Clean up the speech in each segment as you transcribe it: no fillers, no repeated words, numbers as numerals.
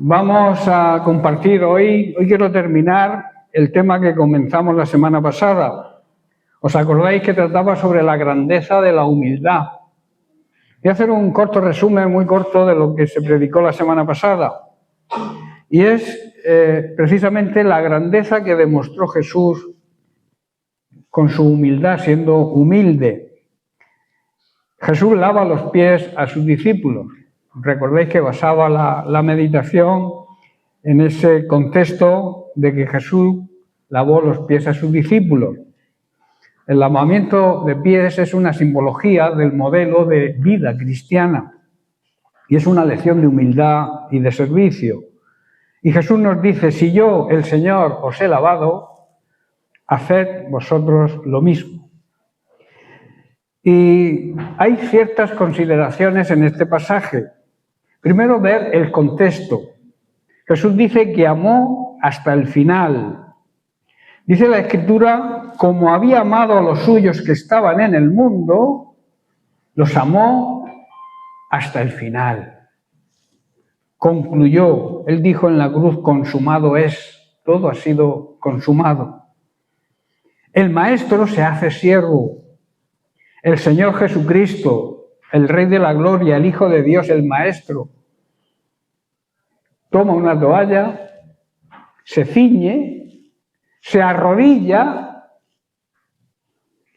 Vamos a compartir hoy quiero terminar el tema que comenzamos la semana pasada. ¿Os acordáis que trataba sobre la grandeza de la humildad? Voy a hacer un corto resumen, muy corto, de lo que se predicó la semana pasada. Y es precisamente la grandeza que demostró Jesús con su humildad, siendo humilde. Jesús lava los pies a sus discípulos. Recordéis que basaba la meditación en ese contexto de que Jesús lavó los pies a sus discípulos. El lavamiento de pies es una simbología del modelo de vida cristiana y es una lección de humildad y de servicio. Y Jesús nos dice: si yo, el Señor, os he lavado, haced vosotros lo mismo. Y hay ciertas consideraciones en este pasaje. Primero, ver el contexto. Jesús dice que amó hasta el final. Dice la Escritura: como había amado a los suyos que estaban en el mundo, los amó hasta el final. Concluyó. Él dijo en la cruz: consumado es. Todo ha sido consumado. El Maestro se hace siervo. El Señor Jesucristo, el Rey de la Gloria, el Hijo de Dios, el Maestro, toma una toalla, se ciñe, se arrodilla.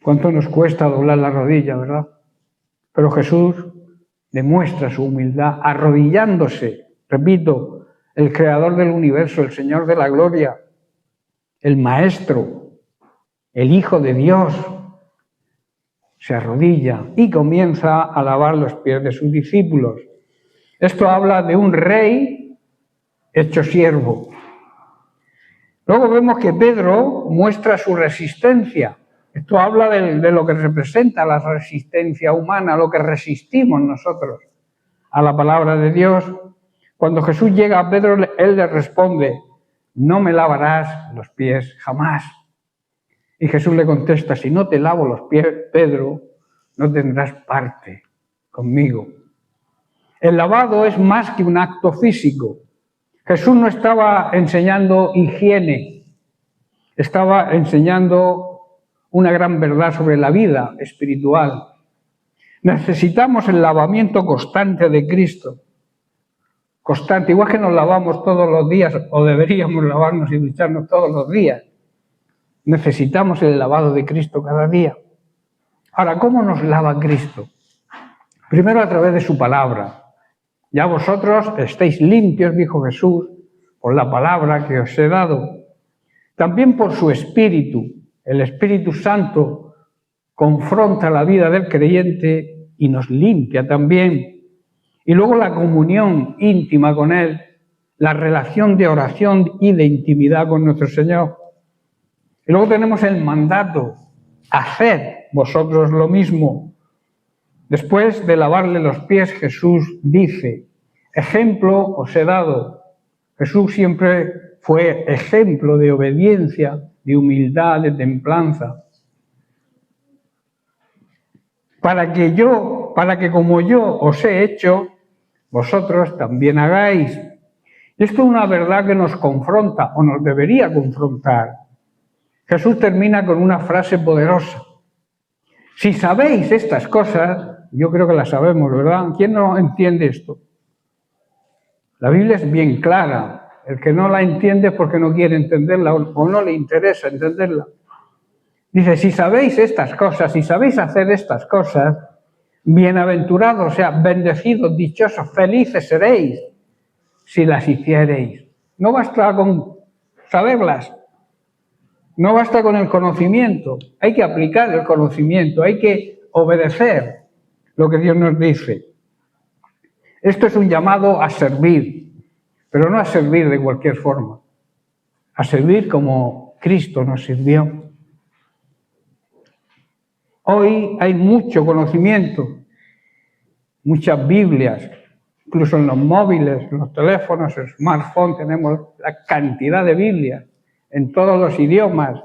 ¿Cuánto nos cuesta doblar la rodilla, verdad? Pero Jesús demuestra su humildad arrodillándose. Repito, el Creador del universo, el Señor de la Gloria, el Maestro, el Hijo de Dios, se arrodilla y comienza a lavar los pies de sus discípulos. Esto habla de un rey hecho siervo. Luego vemos que Pedro muestra su resistencia. Esto habla de lo que representa la resistencia humana, lo que resistimos nosotros a la palabra de Dios. Cuando Jesús llega a Pedro, él le responde: no me lavarás los pies jamás. Y Jesús le contesta: si no te lavo los pies, Pedro, no tendrás parte conmigo. El lavado es más que un acto físico. Jesús no estaba enseñando higiene, estaba enseñando una gran verdad sobre la vida espiritual. Necesitamos el lavamiento constante de Cristo. Constante, igual que nos lavamos todos los días, o deberíamos lavarnos y ducharnos todos los días. Necesitamos el lavado de Cristo cada día. Ahora, ¿cómo nos lava Cristo? Primero, a través de su palabra. Ya vosotros estáis limpios, dijo Jesús, por la palabra que os he dado. También por su Espíritu. El Espíritu Santo confronta la vida del creyente y nos limpia también. Y luego la comunión íntima con Él, la relación de oración y de intimidad con nuestro Señor. Y luego tenemos el mandato: haced vosotros lo mismo. Después de lavarle los pies, Jesús dice: ejemplo os he dado. Jesús siempre fue ejemplo de obediencia, de humildad, de templanza. Para que como yo os he hecho, vosotros también hagáis. Esto es una verdad que nos confronta, o nos debería confrontar. Jesús termina con una frase poderosa: si sabéis estas cosas, yo creo que las sabemos, ¿verdad? ¿Quién no entiende esto? La Biblia es bien clara. El que no la entiende es porque no quiere entenderla o no le interesa entenderla. Dice: si sabéis estas cosas, si sabéis hacer estas cosas, bienaventurados, o sea, bendecidos, dichosos, felices seréis si las hiciereis. No basta con saberlas. No basta con el conocimiento, hay que aplicar el conocimiento, hay que obedecer lo que Dios nos dice. Esto es un llamado a servir, pero no a servir de cualquier forma, a servir como Cristo nos sirvió. Hoy hay mucho conocimiento, muchas Biblias, incluso en los móviles, en los teléfonos, en el smartphone tenemos la cantidad de Biblias. En todos los idiomas,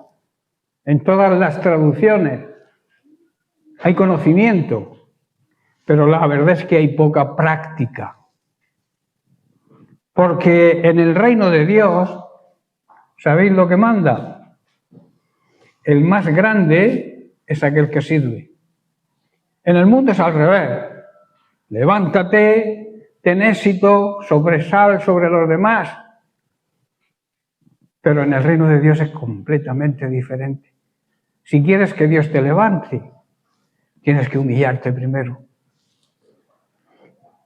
en todas las traducciones, hay conocimiento, pero la verdad es que hay poca práctica. Porque en el reino de Dios, ¿sabéis lo que manda? El más grande es aquel que sirve. En el mundo es al revés. Levántate, ten éxito, sobresal sobre los demás. Pero en el reino de Dios es completamente diferente. Si quieres que Dios te levante, tienes que humillarte primero.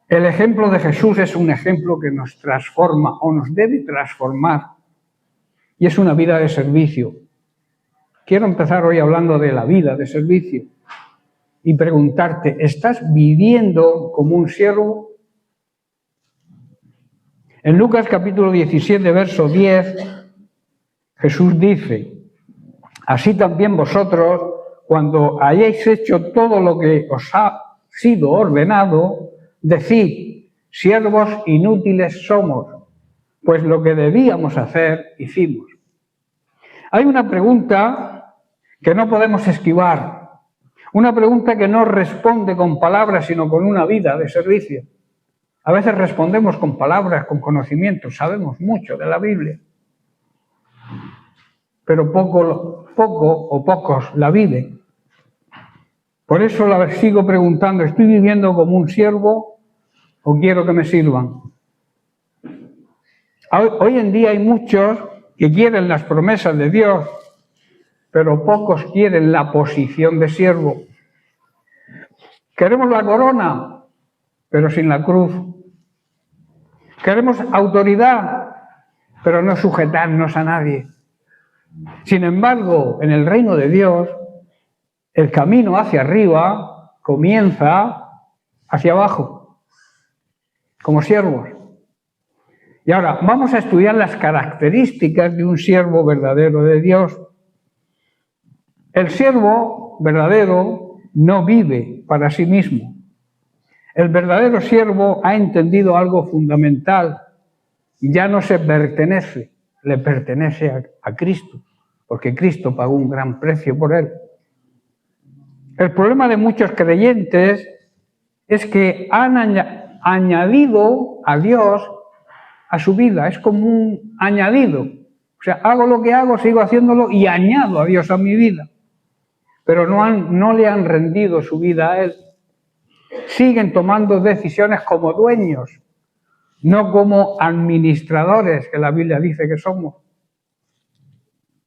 El ejemplo de Jesús es un ejemplo que nos transforma o nos debe transformar. Y es una vida de servicio. Quiero empezar hoy hablando de la vida de servicio y preguntarte, ¿estás viviendo como un siervo? En Lucas capítulo 17, verso 10, Jesús dice, así también vosotros, cuando hayáis hecho todo lo que os ha sido ordenado, decid, siervos inútiles somos, pues lo que debíamos hacer, hicimos. Hay una pregunta que no podemos esquivar, una pregunta que no responde con palabras, sino con una vida de servicio. A veces respondemos con palabras, con conocimientos, sabemos mucho de la Biblia, pero poco o pocos la viven. Por eso la sigo preguntando, ¿estoy viviendo como un siervo o quiero que me sirvan? Hoy en día hay muchos que quieren las promesas de Dios, pero pocos quieren la posición de siervo. Queremos la corona, pero sin la cruz. Queremos autoridad, pero no sujetarnos a nadie. Sin embargo, en el reino de Dios, el camino hacia arriba comienza hacia abajo, como siervos. Y ahora vamos a estudiar las características de un siervo verdadero de Dios. El siervo verdadero no vive para sí mismo. El verdadero siervo ha entendido algo fundamental. Ya no se pertenece, le pertenece a Cristo, porque Cristo pagó un gran precio por él. El problema de muchos creyentes es que han añadido a Dios a su vida, es como un añadido. O sea, hago lo que hago, sigo haciéndolo y añado a Dios a mi vida. Pero no le han rendido su vida a Él. Siguen tomando decisiones como dueños, no como administradores, que la Biblia dice que somos.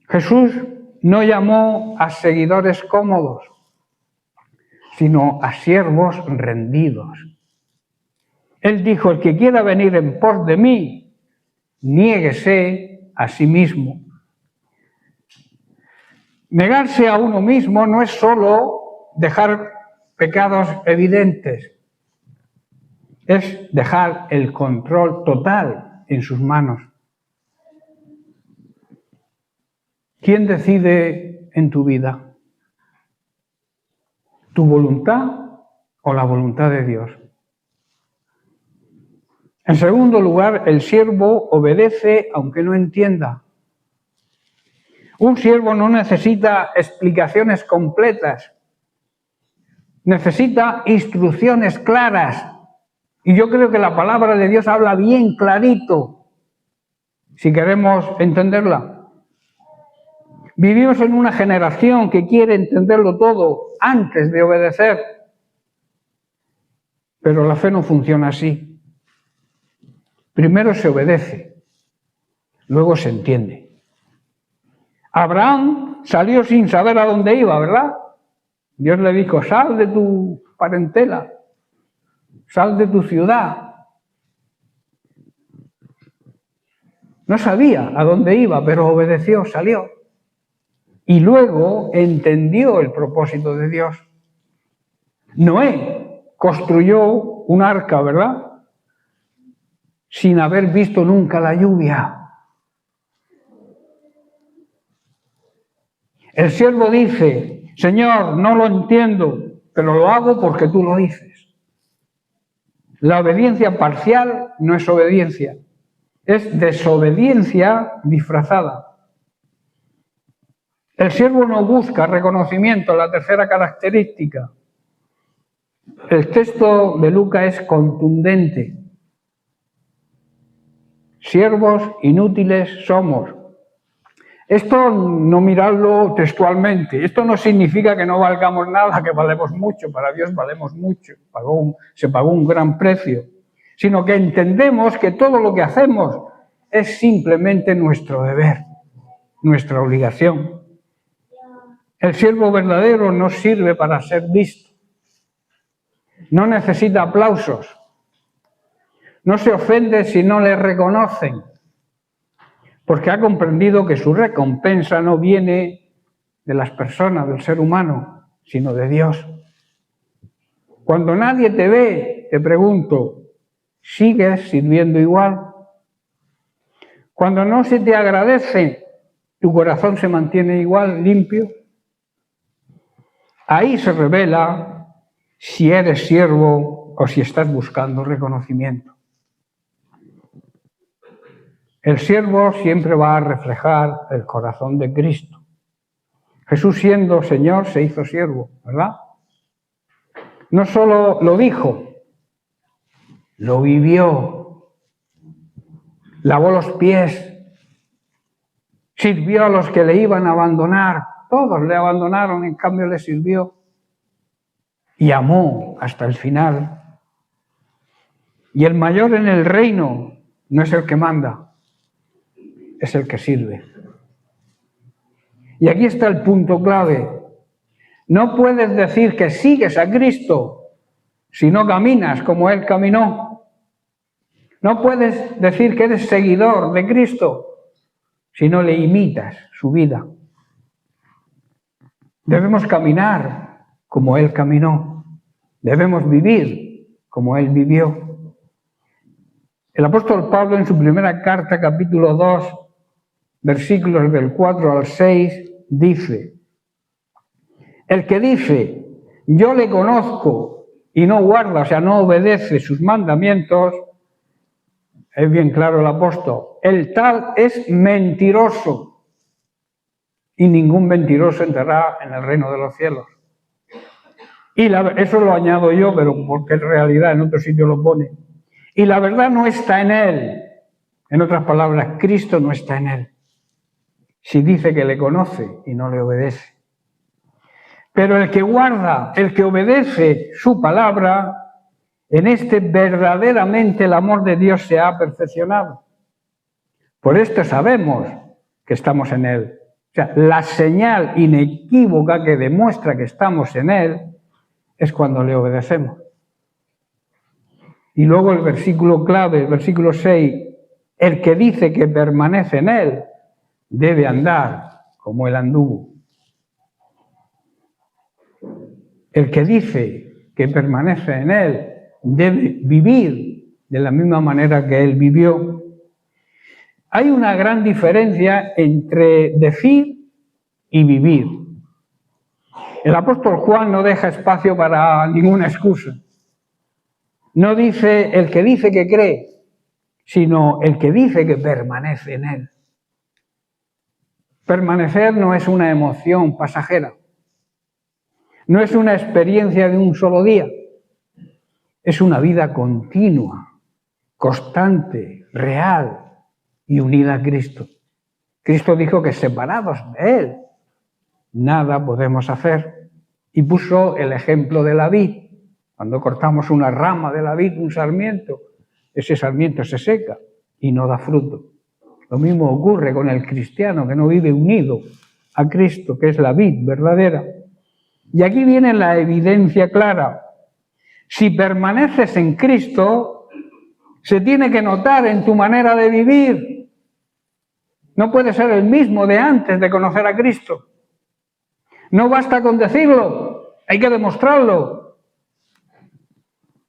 Jesús no llamó a seguidores cómodos, sino a siervos rendidos. Él dijo, el que quiera venir en pos de mí, niéguese a sí mismo. Negarse a uno mismo no es solo dejar pecados evidentes, es dejar el control total en sus manos. ¿Quién decide en tu vida? ¿Tu voluntad o la voluntad de Dios? En segundo lugar, el siervo obedece aunque no entienda. Un siervo no necesita explicaciones completas, necesita instrucciones claras. Y yo creo que la palabra de Dios habla bien clarito, si queremos entenderla. Vivimos en una generación que quiere entenderlo todo antes de obedecer. Pero la fe no funciona así. Primero se obedece, luego se entiende. Abraham salió sin saber a dónde iba, ¿verdad? Dios le dijo, sal de tu parentela, sal de tu ciudad. No sabía a dónde iba, pero obedeció, salió. Y luego entendió el propósito de Dios. Noé construyó un arca, ¿verdad? Sin haber visto nunca la lluvia. El siervo dice, Señor, no lo entiendo, pero lo hago porque tú lo dices. La obediencia parcial no es obediencia, es desobediencia disfrazada. El siervo no busca reconocimiento, la tercera característica. El texto de Lucas es contundente. Siervos inútiles somos. Esto no miradlo textualmente. Esto no significa que no valgamos nada, que valemos mucho. Para Dios valemos mucho. Se pagó un gran precio. Sino que entendemos que todo lo que hacemos es simplemente nuestro deber, nuestra obligación. El siervo verdadero no sirve para ser visto. No necesita aplausos. No se ofende si no le reconocen, porque ha comprendido que su recompensa no viene de las personas, del ser humano, sino de Dios. Cuando nadie te ve, te pregunto, ¿sigues sirviendo igual? Cuando no se te agradece, ¿tu corazón se mantiene igual, limpio? Ahí se revela si eres siervo o si estás buscando reconocimiento. El siervo siempre va a reflejar el corazón de Cristo. Jesús, siendo Señor, se hizo siervo, ¿verdad? No solo lo dijo, lo vivió, lavó los pies, sirvió a los que le iban a abandonar. Todos le abandonaron, en cambio le sirvió. Y amó hasta el final. Y el mayor en el reino no es el que manda, es el que sirve. Y aquí está el punto clave. No puedes decir que sigues a Cristo si no caminas como Él caminó. No puedes decir que eres seguidor de Cristo si no le imitas su vida. Debemos caminar como Él caminó. Debemos vivir como Él vivió. El apóstol Pablo, en su primera carta, capítulo 2, versículos del 4 al 6, dice: el que dice, yo le conozco, y no guarda, o sea, no obedece sus mandamientos, es bien claro el apóstol, el tal es mentiroso, y ningún mentiroso entrará en el reino de los cielos. Y eso lo añado yo, pero porque en realidad en otro sitio lo pone. Y la verdad no está en él. En otras palabras, Cristo no está en él. Si dice que le conoce y no le obedece. Pero el que guarda, el que obedece su palabra, en este verdaderamente el amor de Dios se ha perfeccionado. Por esto sabemos que estamos en Él. O sea, la señal inequívoca que demuestra que estamos en Él es cuando le obedecemos. Y luego el versículo clave, el versículo 6, el que dice que permanece en Él debe andar como Él anduvo. El que dice que permanece en Él debe vivir de la misma manera que Él vivió. Hay una gran diferencia entre decir y vivir. El apóstol Juan no deja espacio para ninguna excusa. No dice el que dice que cree, sino el que dice que permanece en Él. Permanecer no es una emoción pasajera. No es una experiencia de un solo día. Es una vida continua, constante, real y unida a Cristo. Cristo dijo que separados de Él nada podemos hacer. Y puso el ejemplo de la vid. Cuando cortamos una rama de la vid, un sarmiento, ese sarmiento se seca y no da fruto. Lo mismo ocurre con el cristiano que no vive unido a Cristo, que es la vid verdadera. Y aquí viene la evidencia clara. Si permaneces en Cristo, se tiene que notar en tu manera de vivir. No puede ser el mismo de antes de conocer a Cristo. No basta con decirlo, hay que demostrarlo.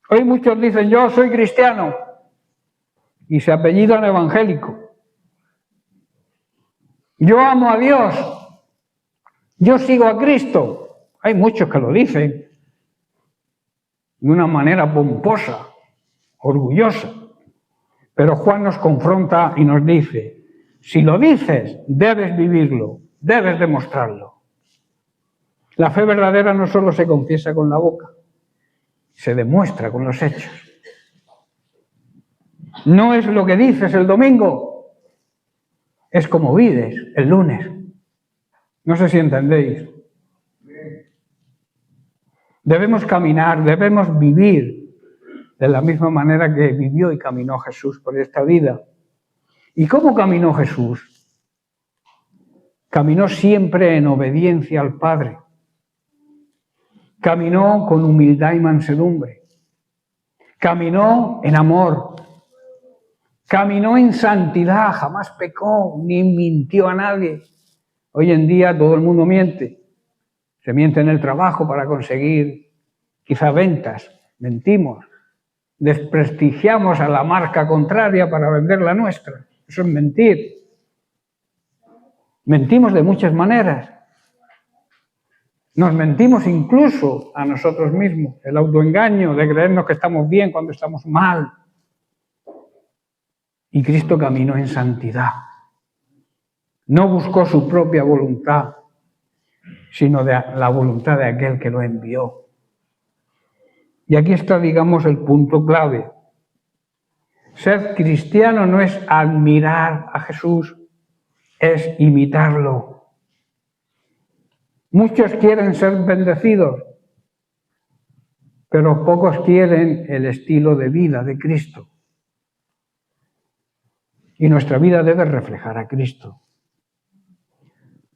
Hoy muchos dicen, yo soy cristiano, y se apellidan evangélico. Yo amo a Dios, yo sigo a Cristo. Hay muchos que lo dicen de una manera pomposa, orgullosa. Pero Juan nos confronta y nos dice, si lo dices, debes vivirlo, debes demostrarlo. La fe verdadera no solo se confiesa con la boca, se demuestra con los hechos. No es lo que dices el domingo, es como vives el lunes. No sé si entendéis. Debemos caminar, debemos vivir de la misma manera que vivió y caminó Jesús por esta vida. ¿Y cómo caminó Jesús? Caminó siempre en obediencia al Padre. Caminó con humildad y mansedumbre. Caminó en amor. Caminó en santidad, jamás pecó ni mintió a nadie. Hoy en día todo el mundo miente. Se miente en el trabajo para conseguir quizá ventas. Mentimos. Desprestigiamos a la marca contraria para vender la nuestra. Eso es mentir. Mentimos de muchas maneras. Nos mentimos incluso a nosotros mismos. El autoengaño de creernos que estamos bien cuando estamos mal. Y Cristo caminó en santidad. No buscó su propia voluntad, sino de la voluntad de aquel que lo envió. Y aquí está, digamos, el punto clave. Ser cristiano no es admirar a Jesús, es imitarlo. Muchos quieren ser bendecidos, pero pocos quieren el estilo de vida de Cristo. Y nuestra vida debe reflejar a Cristo.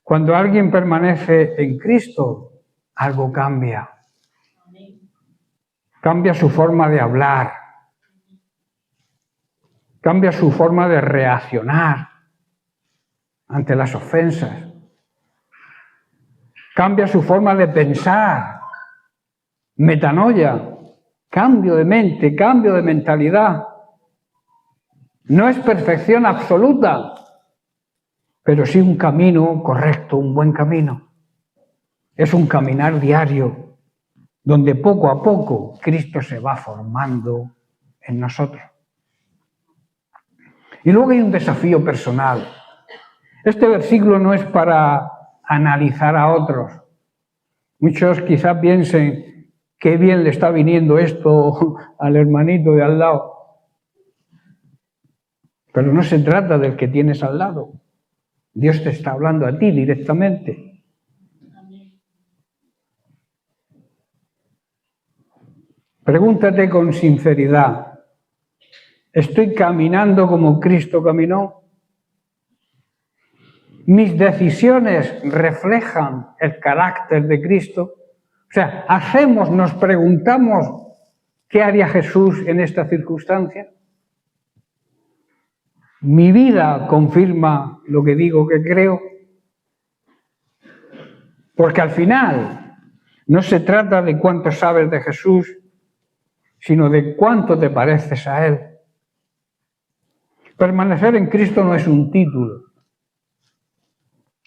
Cuando alguien permanece en Cristo, algo cambia. Cambia su forma de hablar. Cambia su forma de reaccionar ante las ofensas. Cambia su forma de pensar. Metanoia, cambio de mente, cambio de mentalidad. No es perfección absoluta, pero sí un camino correcto, un buen camino. Es un caminar diario, donde poco a poco Cristo se va formando en nosotros. Y luego hay un desafío personal. Este versículo no es para analizar a otros. Muchos quizás piensen, qué bien le está viniendo esto al hermanito de al lado. Pero no se trata del que tienes al lado. Dios te está hablando a ti directamente. Pregúntate con sinceridad, ¿estoy caminando como Cristo caminó? ¿Mis decisiones reflejan el carácter de Cristo? O sea, nos preguntamos, ¿qué haría Jesús en esta circunstancia? ¿Mi vida confirma lo que digo que creo? Porque al final no se trata de cuánto sabes de Jesús, sino de cuánto te pareces a Él. Permanecer en Cristo no es un título,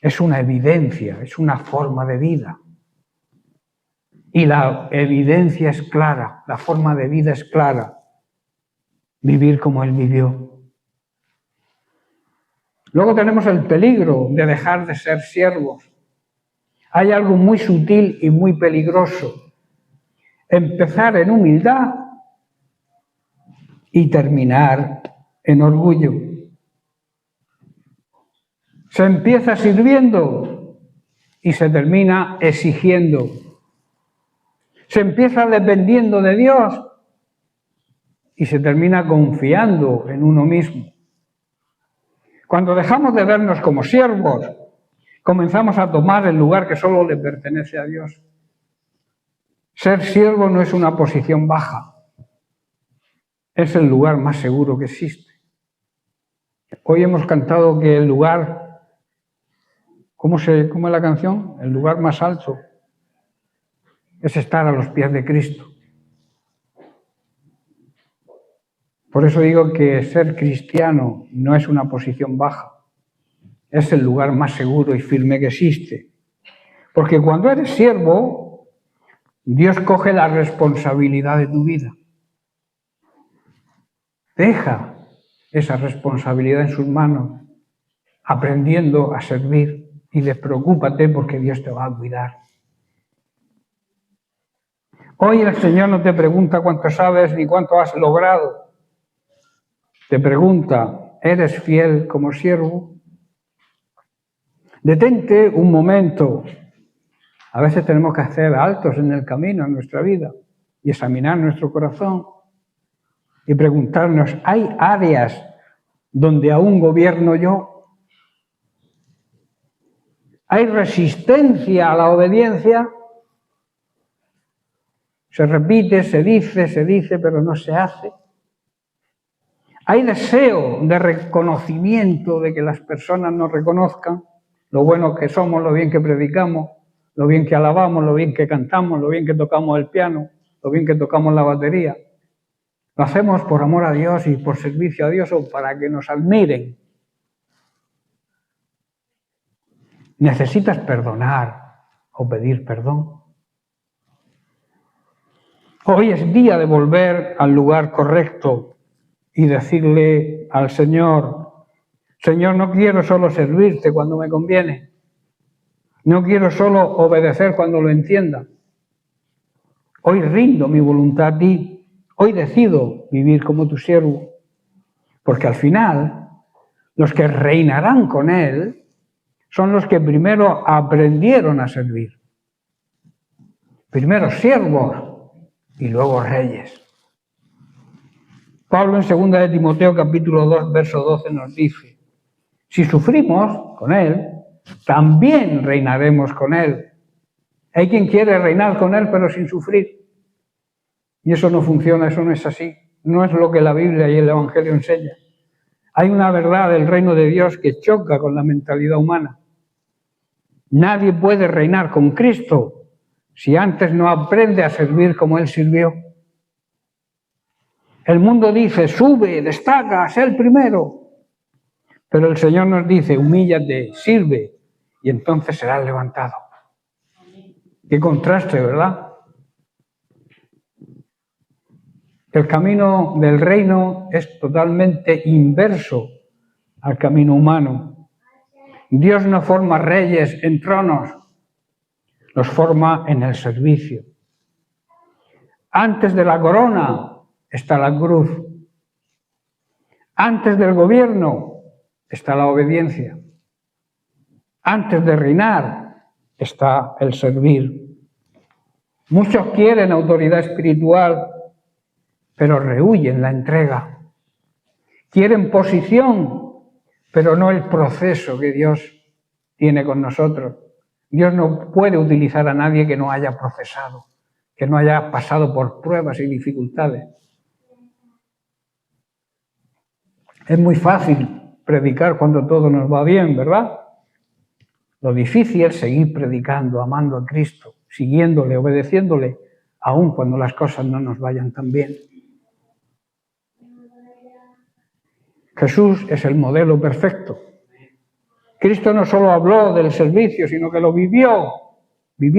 es una evidencia, es una forma de vida. Y la evidencia es clara, la forma de vida es clara. Vivir como Él vivió. Luego tenemos el peligro de dejar de ser siervos. Hay algo muy sutil y muy peligroso. Empezar en humildad y terminar en orgullo. Se empieza sirviendo y se termina exigiendo. Se empieza dependiendo de Dios y se termina confiando en uno mismo. Cuando dejamos de vernos como siervos, comenzamos a tomar el lugar que solo le pertenece a Dios. Ser siervo no es una posición baja, es el lugar más seguro que existe. Hoy hemos cantado que el lugar, ¿cómo es la canción? El lugar más alto es estar a los pies de Cristo. Por eso digo que ser cristiano no es una posición baja, es el lugar más seguro y firme que existe. Porque cuando eres siervo, Dios coge la responsabilidad de tu vida. Deja esa responsabilidad en sus manos, aprendiendo a servir, y despreocúpate porque Dios te va a cuidar. Hoy el Señor no te pregunta cuánto sabes ni cuánto has logrado. te pregunta, ¿eres fiel como siervo? Detente un momento. A veces tenemos que hacer altos en el camino, en nuestra vida, y examinar nuestro corazón y preguntarnos, ¿hay áreas donde aún gobierno yo? ¿Hay resistencia a la obediencia? Se repite, se dice, pero no se hace. Hay deseo de reconocimiento, de que las personas nos reconozcan lo buenos que somos, lo bien que predicamos, lo bien que alabamos, lo bien que cantamos, lo bien que tocamos el piano, lo bien que tocamos la batería. Lo hacemos por amor a Dios y por servicio a Dios o para que nos admiren. ¿Necesitas perdonar o pedir perdón? Hoy es día de volver al lugar correcto y decirle al Señor, Señor, no quiero solo servirte cuando me conviene, no quiero solo obedecer cuando lo entienda. Hoy rindo mi voluntad a ti, hoy decido vivir como tu siervo, porque al final los que reinarán con Él son los que primero aprendieron a servir. Primero siervos y luego reyes. Pablo en 2 de Timoteo capítulo 2, verso 12 nos dice, si sufrimos con Él, también reinaremos con Él. Hay quien quiere reinar con Él pero sin sufrir. Y eso no funciona, eso no es así. No es lo que la Biblia y el Evangelio enseñan. Hay una verdad del reino de Dios que choca con la mentalidad humana. Nadie puede reinar con Cristo si antes no aprende a servir como Él sirvió. El mundo dice, sube, destaca, sé el primero. Pero el Señor nos dice, humíllate, sirve, y entonces serás levantado. Qué contraste, ¿verdad? El camino del reino es totalmente inverso al camino humano. Dios no forma reyes en tronos, los forma en el servicio. Antes de la corona está la cruz. Antes del gobierno está la obediencia. Antes de reinar está el servir. Muchos quieren autoridad espiritual, pero rehuyen la entrega. Quieren posición, pero no el proceso que Dios tiene con nosotros. Dios no puede utilizar a nadie que no haya procesado, que no haya pasado por pruebas y dificultades. Es muy fácil predicar cuando todo nos va bien, ¿verdad? Lo difícil es seguir predicando, amando a Cristo, siguiéndole, obedeciéndole, aun cuando las cosas no nos vayan tan bien. Jesús es el modelo perfecto. Cristo no solo habló del servicio, sino que lo vivió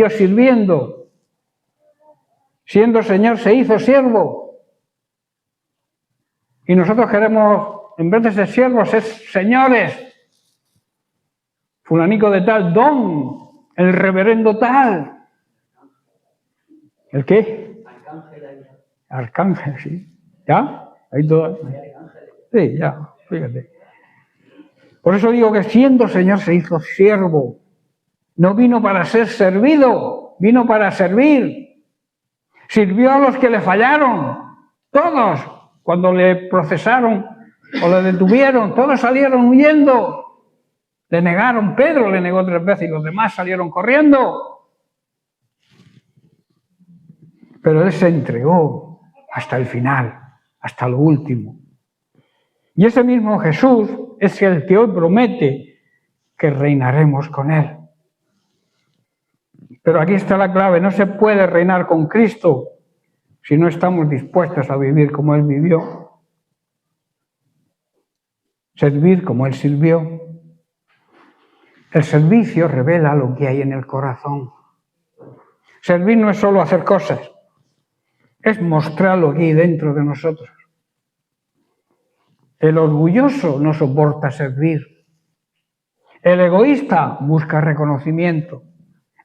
sirviendo. Siendo Señor se hizo siervo. Y nosotros queremos, en vez de ser siervos, ser señores. Fulanico de tal, don, el reverendo tal. ¿El qué? Arcángel, sí. ¿Ya? Ahí todo. Sí, ya, fíjate. Por eso digo que siendo Señor se hizo siervo. No vino para ser servido, vino para servir. Sirvió a los que le fallaron, todos, cuando le procesaron o le detuvieron, todos salieron huyendo. Le negaron, Pedro le negó 3 veces y los demás salieron corriendo. Pero Él se entregó hasta el final, hasta lo último. Y ese mismo Jesús es el que hoy promete que reinaremos con Él. Pero aquí está la clave, no se puede reinar con Cristo si no estamos dispuestos a vivir como Él vivió, servir como Él sirvió. El servicio revela lo que hay en el corazón. Servir no es solo hacer cosas, es mostrar lo que hay dentro de nosotros. El orgulloso no soporta servir. El egoísta busca reconocimiento.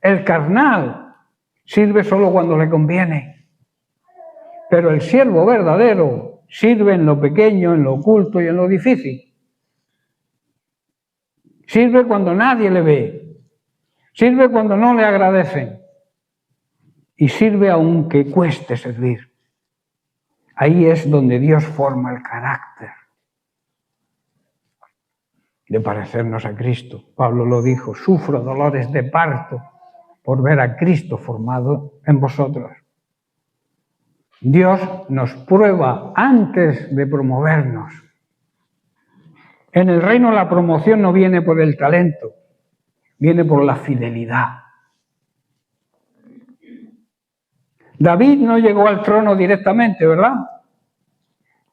El carnal sirve solo cuando le conviene. Pero el siervo verdadero Sirve en lo pequeño, en lo oculto y en lo difícil. Sirve cuando nadie le ve. Sirve cuando no le agradecen. Y sirve aunque cueste servir. Ahí es donde Dios forma el carácter de parecernos a Cristo. Pablo lo dijo, sufro dolores de parto por ver a Cristo formado en vosotros. Dios nos prueba antes de promovernos. En el reino la promoción no viene por el talento, viene por la fidelidad. David no llegó al trono directamente, ¿verdad?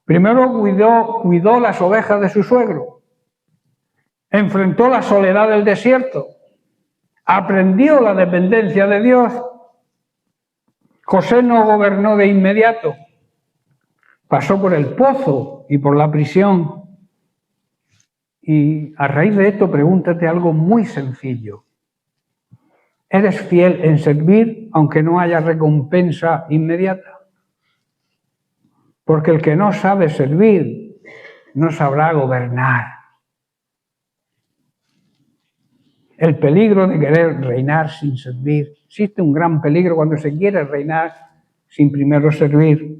Primero cuidó las ovejas de su suegro, enfrentó la soledad del desierto, aprendió la dependencia de Dios. José no gobernó de inmediato, pasó por el pozo y por la prisión. Y a raíz de esto, pregúntate algo muy sencillo. ¿Eres fiel en servir aunque no haya recompensa inmediata? Porque el que no sabe servir no sabrá gobernar. El peligro de querer reinar sin servir. Existe un gran peligro cuando se quiere reinar sin primero servir.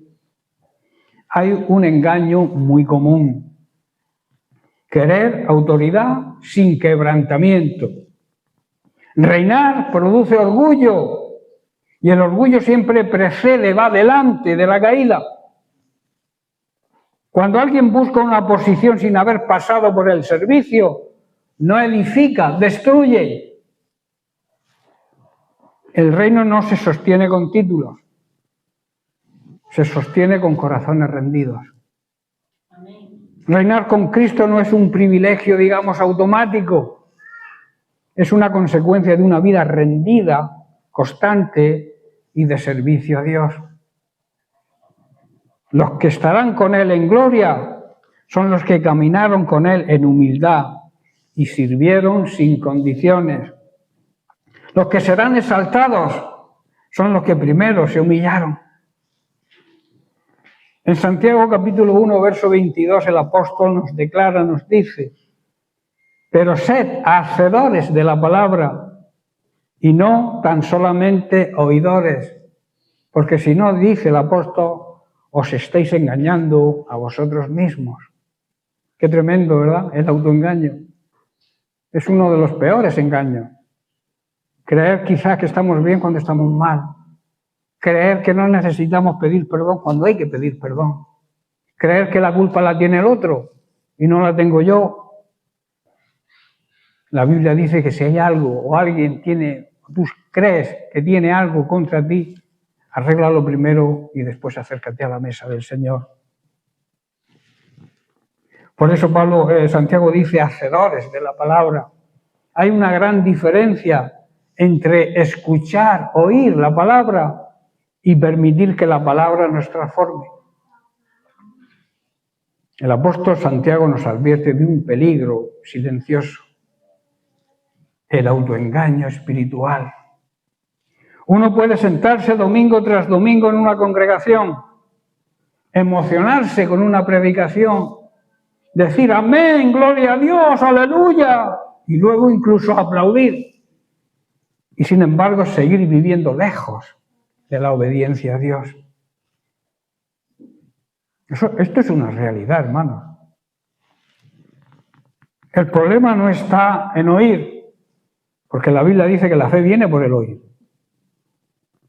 Hay un engaño muy común. Querer autoridad sin quebrantamiento. Reinar produce orgullo y el orgullo siempre precede, va delante de la caída. Cuando alguien busca una posición sin haber pasado por el servicio, no edifica, destruye. El reino no se sostiene con títulos, se sostiene con corazones rendidos. Reinar con Cristo no es un privilegio, digamos, automático. Es una consecuencia de una vida rendida, constante y de servicio a Dios. Los que estarán con Él en gloria son los que caminaron con Él en humildad y sirvieron sin condiciones. Los que serán exaltados son los que primero se humillaron. En Santiago capítulo 1, verso 22, el apóstol nos declara, nos dice: pero sed hacedores de la palabra y no tan solamente oidores, porque si no, dice el apóstol, os estáis engañando a vosotros mismos. Qué tremendo, ¿verdad? El autoengaño. Es uno de los peores engaños. Creer quizás que estamos bien cuando estamos mal. Creer que no necesitamos pedir perdón cuando hay que pedir perdón. Creer que la culpa la tiene el otro y no la tengo yo. La Biblia dice que si hay algo o alguien tú crees que tiene algo contra ti, arréglalo primero y después acércate a la mesa del Señor. Por eso Santiago dice hacedores de la palabra. Hay una gran diferencia entre escuchar, oír la palabra y permitir que la palabra nos transforme. El apóstol Santiago nos advierte de un peligro silencioso: el autoengaño espiritual. Uno puede sentarse domingo tras domingo en una congregación, emocionarse con una predicación, decir amén, gloria a Dios, aleluya, y luego incluso aplaudir. Y sin embargo seguir viviendo lejos de la obediencia a Dios. Esto es una realidad, hermanos. El problema no está en oír, porque la Biblia dice que la fe viene por el oír.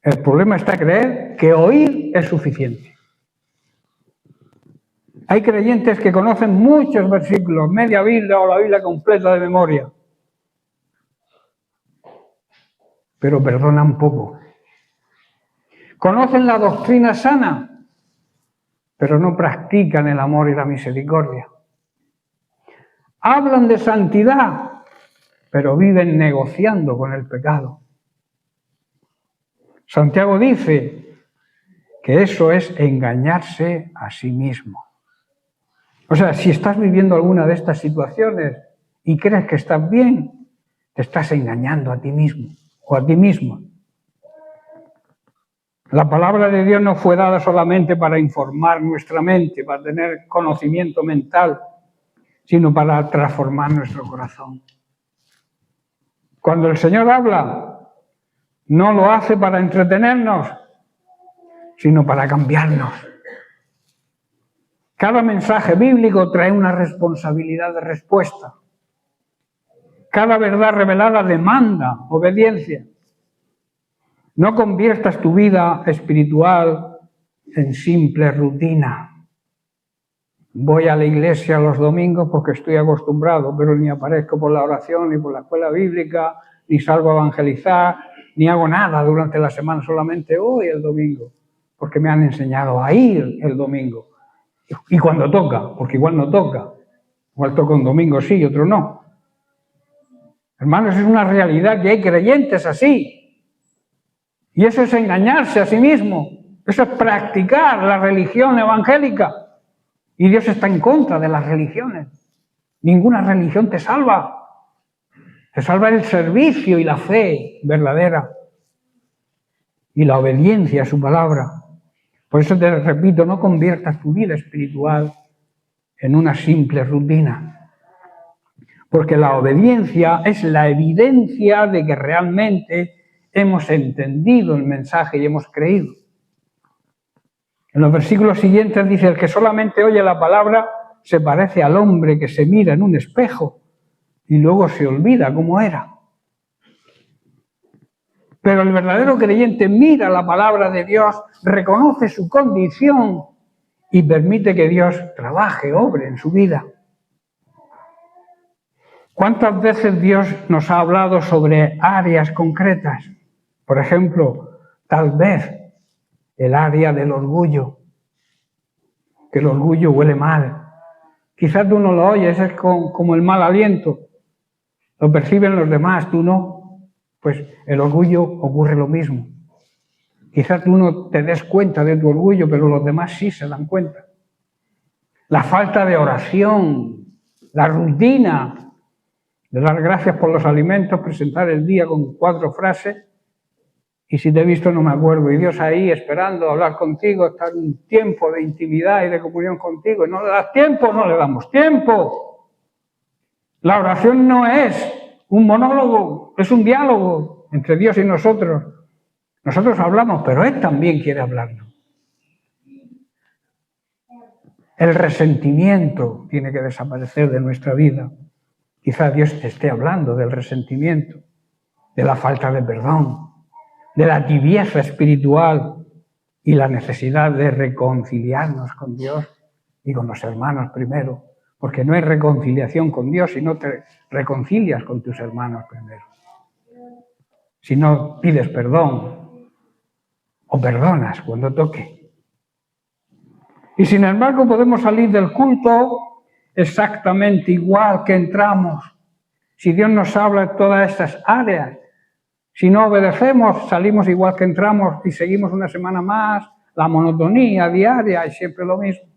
El problema está en creer que oír es suficiente. Hay creyentes que conocen muchos versículos, media Biblia o la Biblia completa de memoria, pero perdonan poco. Conocen la doctrina sana, pero no practican el amor y la misericordia. Hablan de santidad, pero viven negociando con el pecado. Santiago dice que eso es engañarse a sí mismo. O sea, si estás viviendo alguna de estas situaciones y crees que estás bien, te estás engañando a ti mismo o a ti misma. La palabra de Dios no fue dada solamente para informar nuestra mente, para tener conocimiento mental, sino para transformar nuestro corazón. Cuando el Señor habla, no lo hace para entretenernos, sino para cambiarnos. Cada mensaje bíblico trae una responsabilidad de respuesta. Cada verdad revelada demanda obediencia. No conviertas tu vida espiritual en simple rutina. Voy a la iglesia los domingos porque estoy acostumbrado, pero ni aparezco por la oración, ni por la escuela bíblica, ni salgo a evangelizar, ni hago nada durante la semana, solamente hoy el domingo, porque me han enseñado a ir el domingo. Y cuando toca, porque igual no toca. Igual toca un domingo sí y otro no. Hermanos, es una realidad que hay creyentes así. Y eso es engañarse a sí mismo. Eso es practicar la religión evangélica. Y Dios está en contra de las religiones. Ninguna religión te salva. Te salva el servicio y la fe verdadera. Y la obediencia a su palabra. Por eso te repito, no conviertas tu vida espiritual en una simple rutina. Porque la obediencia es la evidencia de que realmente hemos entendido el mensaje y hemos creído. En los versículos siguientes dice, el que solamente oye la palabra se parece al hombre que se mira en un espejo y luego se olvida cómo era. Pero el verdadero creyente mira la palabra de Dios, reconoce su condición y permite que Dios trabaje, obre en su vida. ¿Cuántas veces Dios nos ha hablado sobre áreas concretas? Por ejemplo, tal vez el área del orgullo, que el orgullo huele mal. Quizás tú no lo oyes, es como el mal aliento. Lo perciben los demás, tú no. Pues el orgullo ocurre lo mismo. Quizás tú no te des cuenta de tu orgullo, pero los demás sí se dan cuenta. La falta de oración, la rutina de dar gracias por los alimentos, presentar el día con 4 frases, y si te he visto no me acuerdo, y Dios ahí esperando hablar contigo, estar en un tiempo de intimidad y de comunión contigo, y no le das tiempo, no le damos tiempo. La oración no es un monólogo, es un diálogo entre Dios y nosotros. Nosotros hablamos, pero Él también quiere hablarnos. El resentimiento tiene que desaparecer de nuestra vida. Quizá Dios te esté hablando del resentimiento, de la falta de perdón, de la tibieza espiritual y la necesidad de reconciliarnos con Dios y con los hermanos primero, porque no hay reconciliación con Dios si no te reconcilias con tus hermanos primero. Si no pides perdón o perdonas cuando toque. Y sin embargo podemos salir del culto exactamente igual que entramos. Si Dios nos habla de todas estas áreas, si no obedecemos, salimos igual que entramos y seguimos una semana más, la monotonía diaria es siempre lo mismo.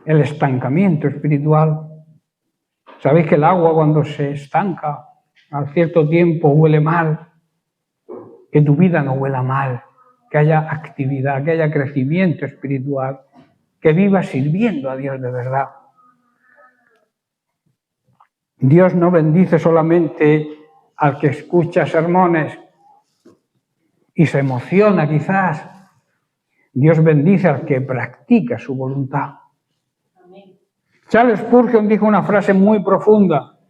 El estancamiento espiritual. ¿Sabéis que el agua cuando se estanca a cierto tiempo huele mal? Que tu vida no huela mal, que haya actividad, que haya crecimiento espiritual, que vivas sirviendo a Dios de verdad. Dios no bendice solamente al que escucha sermones y se emociona quizás. Dios bendice al que practica su voluntad. Amén. Charles Spurgeon dijo una frase muy profunda.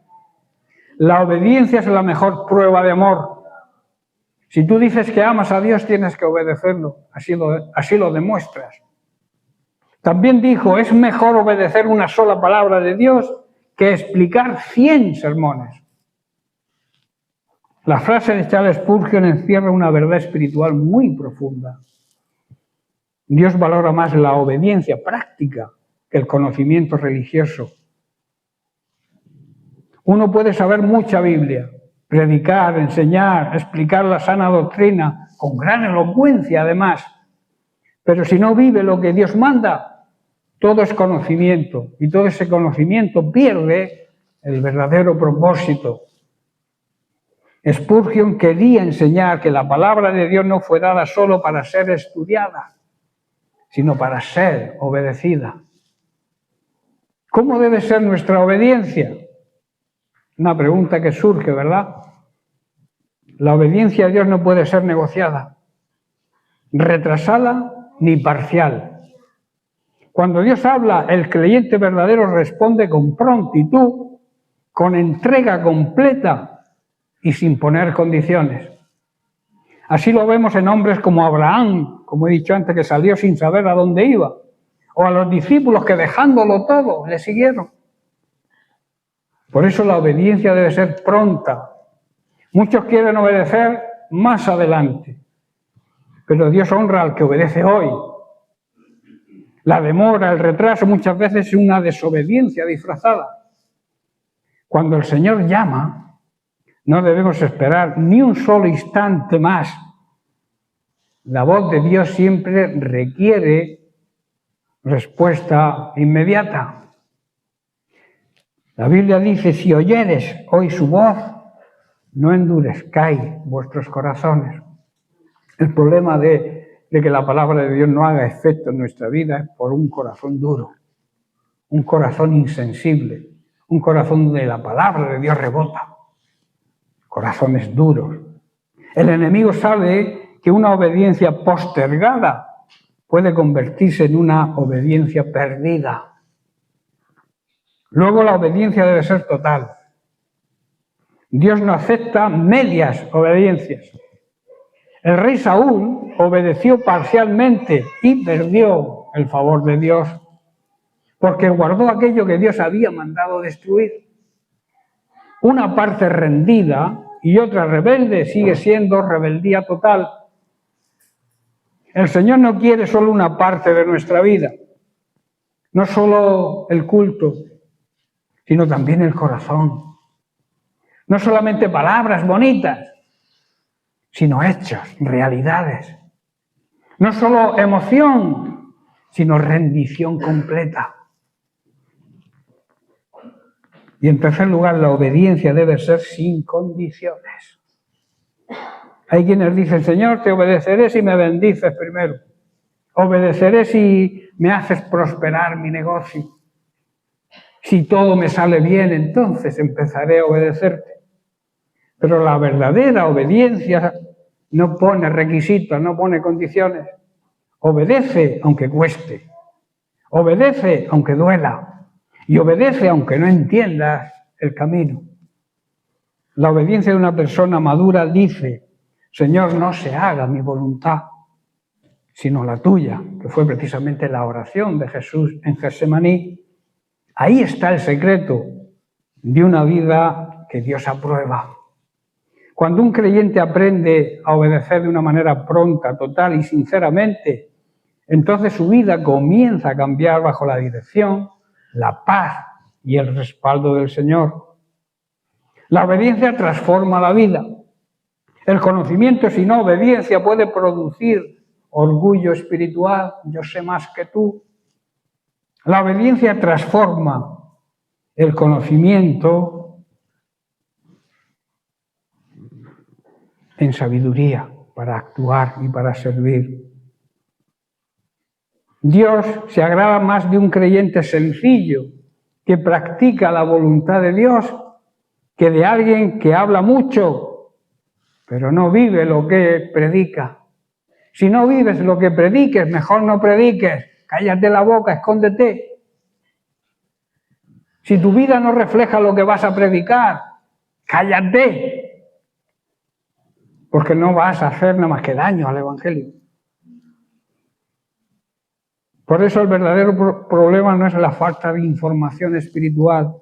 La obediencia es la mejor prueba de amor. Si tú dices que amas a Dios, tienes que obedecerlo. Así lo demuestras. También dijo, es mejor obedecer una sola palabra de Dios que explicar 100 sermones. La frase de Charles Spurgeon encierra una verdad espiritual muy profunda. Dios valora más la obediencia práctica que el conocimiento religioso. Uno puede saber mucha Biblia, predicar, enseñar, explicar la sana doctrina, con gran elocuencia además, pero si no vive lo que Dios manda, todo es conocimiento, y todo ese conocimiento pierde el verdadero propósito. Spurgeon quería enseñar que la palabra de Dios no fue dada solo para ser estudiada, sino para ser obedecida. ¿Cómo debe ser nuestra obediencia? Una pregunta que surge, ¿verdad? La obediencia a Dios no puede ser negociada, retrasada ni parcial. Cuando Dios habla, el creyente verdadero responde con prontitud, con entrega completa y sin poner condiciones. Así lo vemos en hombres como Abraham, como he dicho antes, que salió sin saber a dónde iba, o a los discípulos que dejándolo todo le siguieron. Por eso la obediencia debe ser pronta. Muchos quieren obedecer más adelante, pero Dios honra al que obedece hoy. La demora, el retraso muchas veces es una desobediencia disfrazada. Cuando el Señor llama, no debemos esperar ni un solo instante más. La voz de Dios siempre requiere respuesta inmediata. La Biblia dice, si oyeres hoy su voz, no endurezcáis vuestros corazones. El problema de que la palabra de Dios no haga efecto en nuestra vida es por un corazón duro, un corazón insensible, un corazón donde la palabra de Dios rebota. Corazones duros. El enemigo sabe que una obediencia postergada puede convertirse en una obediencia perdida. Luego la obediencia debe ser total. Dios no acepta medias obediencias. El rey Saúl obedeció parcialmente y perdió el favor de Dios, porque guardó aquello que Dios había mandado destruir. Una parte rendida y otra rebelde sigue siendo rebeldía total. El Señor no quiere solo una parte de nuestra vida, no solo el culto, sino también el corazón. No solamente palabras bonitas, sino hechos, realidades. No solo emoción, sino rendición completa. Y en tercer lugar, la obediencia debe ser sin condiciones. Hay quienes dicen, Señor, te obedeceré si me bendices primero. Obedeceré si me haces prosperar mi negocio. Si todo me sale bien, entonces empezaré a obedecerte. Pero la verdadera obediencia no pone requisitos, no pone condiciones. Obedece aunque cueste. Obedece aunque duela. Y obedece aunque no entiendas el camino. La obediencia de una persona madura dice, Señor, no se haga mi voluntad, sino la tuya, que fue precisamente la oración de Jesús en Getsemaní. Ahí está el secreto de una vida que Dios aprueba. Cuando un creyente aprende a obedecer de una manera pronta, total y sinceramente, entonces su vida comienza a cambiar bajo la dirección, la paz y el respaldo del Señor. La obediencia transforma la vida. El conocimiento sin obediencia puede producir orgullo espiritual, yo sé más que tú. La obediencia transforma el conocimiento en sabiduría para actuar y para servir. Dios se agrada más de un creyente sencillo que practica la voluntad de Dios que de alguien que habla mucho, pero no vive lo que predica. Si no vives lo que prediques, mejor no prediques. Cállate la boca, escóndete. Si tu vida no refleja lo que vas a predicar, cállate. Porque no vas a hacer nada más que daño al Evangelio. Por eso el verdadero problema no es la falta de información espiritual.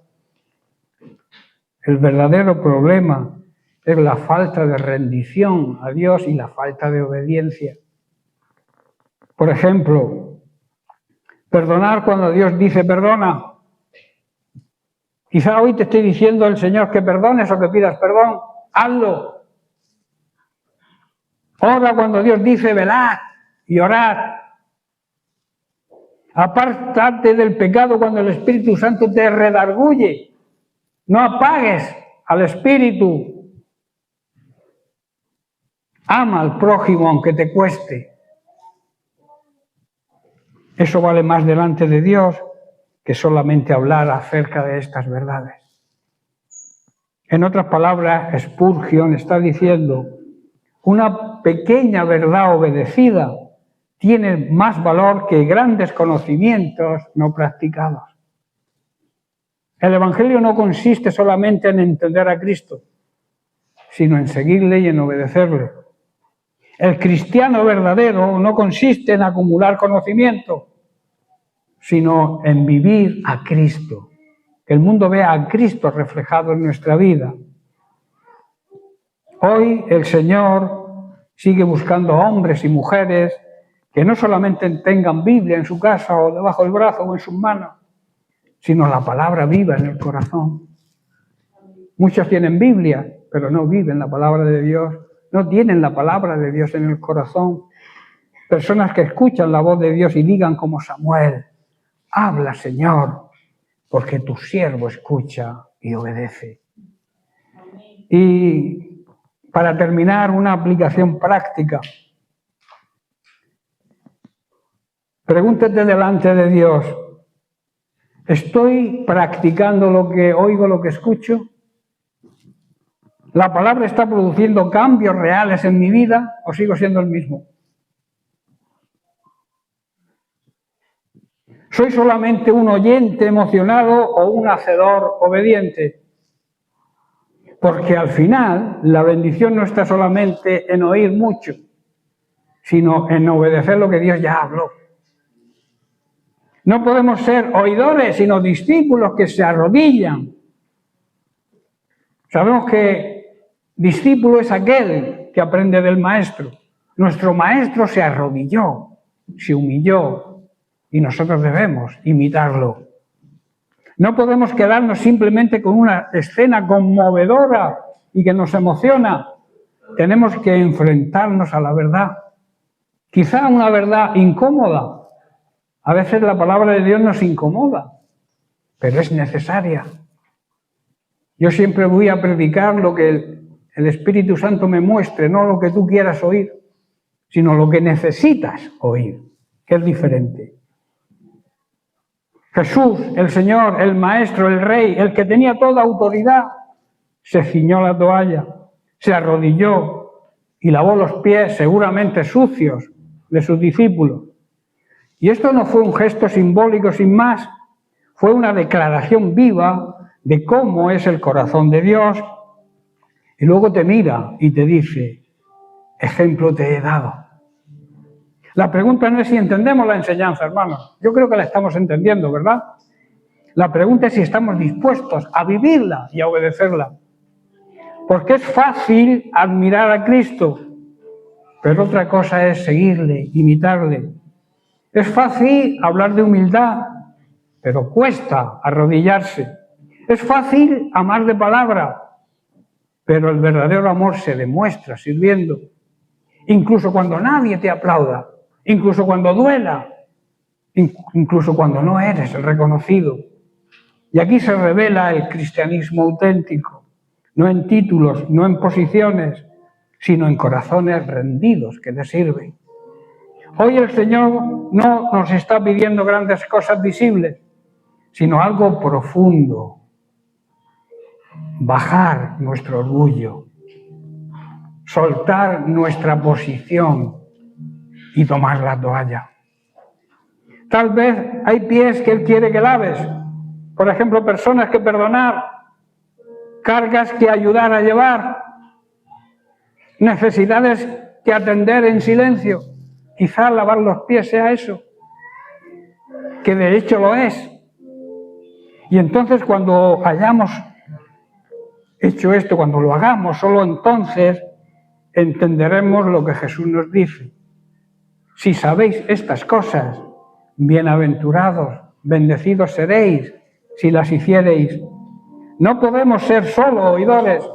El verdadero problema es la falta de rendición a Dios y la falta de obediencia. Por ejemplo, perdonar cuando Dios dice perdona. Quizá hoy te esté diciendo el Señor que perdones o que pidas perdón. Hazlo. Ora cuando Dios dice velad y orad. Apártate del pecado cuando el Espíritu Santo te redarguye. No apagues al Espíritu. Ama al prójimo aunque te cueste. Eso vale más delante de Dios que solamente hablar acerca de estas verdades. En otras palabras, Spurgeon está diciendo, una pequeña verdad obedecida tiene más valor que grandes conocimientos no practicados. El Evangelio no consiste solamente en entender a Cristo, sino en seguirle y en obedecerle. El cristiano verdadero no consiste en acumular conocimiento, sino en vivir a Cristo. Que el mundo vea a Cristo reflejado en nuestra vida. Hoy el Señor sigue buscando hombres y mujeres que no solamente tengan Biblia en su casa o debajo del brazo o en sus manos, sino la palabra viva en el corazón. Muchos tienen Biblia, pero no viven la palabra de Dios, no tienen la palabra de Dios en el corazón. Personas que escuchan la voz de Dios y digan como Samuel, habla, Señor, porque tu siervo escucha y obedece. Y para terminar, una aplicación práctica. Pregúntate delante de Dios, ¿estoy practicando lo que oigo, lo que escucho? ¿La palabra está produciendo cambios reales en mi vida o sigo siendo el mismo? ¿Soy solamente un oyente emocionado o un hacedor obediente? Porque al final la bendición no está solamente en oír mucho, sino en obedecer lo que Dios ya habló. No podemos ser oidores, sino discípulos que se arrodillan. Sabemos que discípulo es aquel que aprende del maestro. Nuestro maestro se arrodilló, se humilló, y nosotros debemos imitarlo. No podemos quedarnos simplemente con una escena conmovedora y que nos emociona. Tenemos que enfrentarnos a la verdad. Quizá una verdad incómoda. A veces la palabra de Dios nos incomoda, pero es necesaria. Yo siempre voy a predicar lo que el Espíritu Santo me muestre, no lo que tú quieras oír, sino lo que necesitas oír, que es diferente. Jesús, el Señor, el Maestro, el Rey, el que tenía toda autoridad, se ciñó la toalla, se arrodilló y lavó los pies seguramente sucios de sus discípulos. Y esto no fue un gesto simbólico sin más, fue una declaración viva de cómo es el corazón de Dios. Y luego te mira y te dice, ejemplo te he dado. La pregunta no es si entendemos la enseñanza, hermanos. Yo creo que la estamos entendiendo, ¿verdad? La pregunta es si estamos dispuestos a vivirla y a obedecerla. Porque es fácil admirar a Cristo, pero otra cosa es seguirle, imitarle. Es fácil hablar de humildad, pero cuesta arrodillarse. Es fácil amar de palabra, pero el verdadero amor se demuestra sirviendo. Incluso cuando nadie te aplauda, incluso cuando duela, incluso cuando no eres el reconocido. Y aquí se revela el cristianismo auténtico, no en títulos, no en posiciones, sino en corazones rendidos que le sirven. Hoy el Señor no nos está pidiendo grandes cosas visibles, sino algo profundo. Bajar nuestro orgullo, soltar nuestra posición y tomar la toalla. Tal vez hay pies que Él quiere que laves. Por ejemplo, personas que perdonar, cargas que ayudar a llevar, necesidades que atender en silencio. Quizá lavar los pies sea eso, que de hecho lo es. Y entonces cuando hayamos hecho esto, cuando lo hagamos, solo entonces entenderemos lo que Jesús nos dice. Si sabéis estas cosas, bienaventurados, bendecidos seréis si las hiciereis. No podemos ser solo oidores,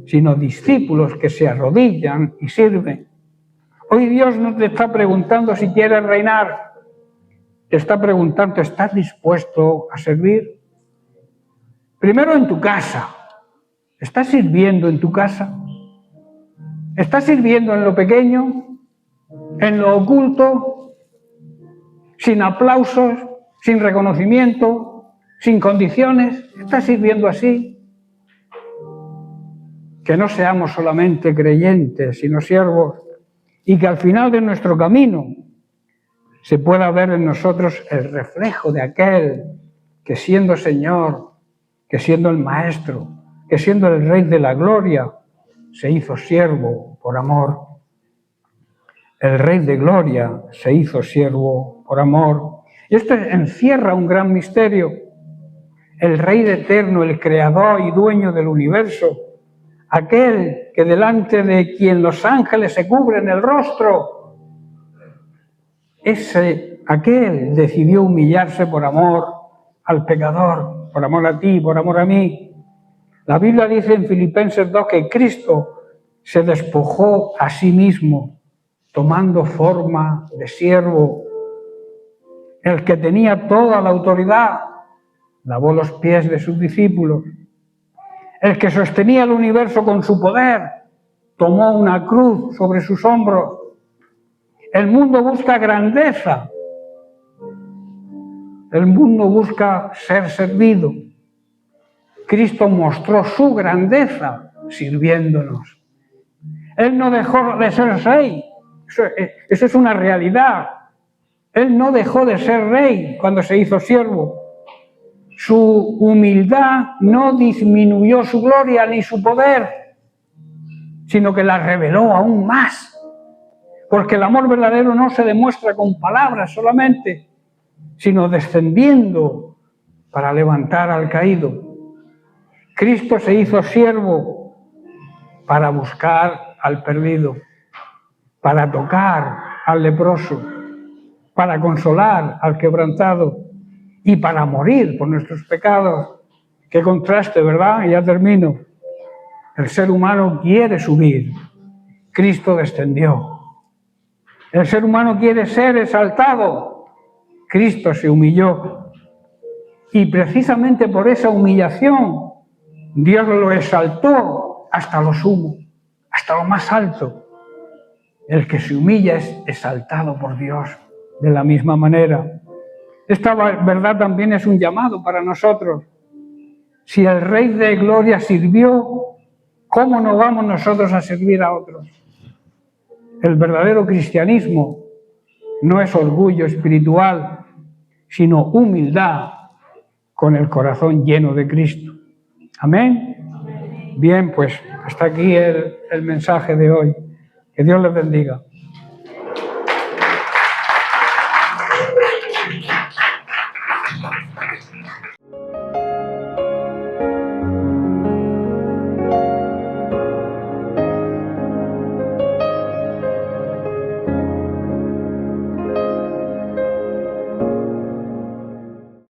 sino discípulos que se arrodillan y sirven. Hoy Dios no te está preguntando si quieres reinar, te está preguntando, ¿estás dispuesto a servir? Primero en tu casa. ¿Estás sirviendo en tu casa? ¿Está sirviendo en lo pequeño, en lo oculto, sin aplausos, sin reconocimiento, sin condiciones? ¿Está sirviendo así? Que no seamos solamente creyentes, sino siervos, y que al final de nuestro camino se pueda ver en nosotros el reflejo de aquel que siendo Señor, que siendo el Maestro, que siendo el Rey de la Gloria, se hizo siervo por amor. El Rey de Gloria se hizo siervo por amor. Y esto encierra un gran misterio. El Rey eterno, el Creador y dueño del universo, aquel que delante de quien los ángeles se cubren el rostro, aquel decidió humillarse por amor al pecador, por amor a ti, por amor a mí. La Biblia dice en Filipenses 2 que Cristo se despojó a sí mismo, tomando forma de siervo. El que tenía toda la autoridad, lavó los pies de sus discípulos. El que sostenía el universo con su poder, tomó una cruz sobre sus hombros. El mundo busca grandeza. El mundo busca ser servido. Cristo mostró su grandeza sirviéndonos. Él no dejó de ser rey. Eso es una realidad. Él no dejó de ser rey cuando se hizo siervo. Su humildad no disminuyó su gloria ni su poder, sino que la reveló aún más. Porque el amor verdadero no se demuestra con palabras solamente, sino descendiendo para levantar al caído. Cristo se hizo siervo para buscar al perdido, para tocar al leproso, para consolar al quebrantado y para morir por nuestros pecados. Qué contraste, ¿verdad? Y ya termino. El ser humano quiere subir, Cristo descendió. El ser humano quiere ser exaltado, Cristo se humilló. Y precisamente por esa humillación, Dios lo exaltó hasta lo sumo, hasta lo más alto. El que se humilla es exaltado por Dios de la misma manera. Esta verdad también es un llamado para nosotros. Si el Rey de Gloria sirvió, ¿cómo no vamos nosotros a servir a otros? El verdadero cristianismo no es orgullo espiritual, sino humildad con el corazón lleno de Cristo. ¿Amén? Bien, pues hasta aquí el mensaje de hoy. Que Dios les bendiga.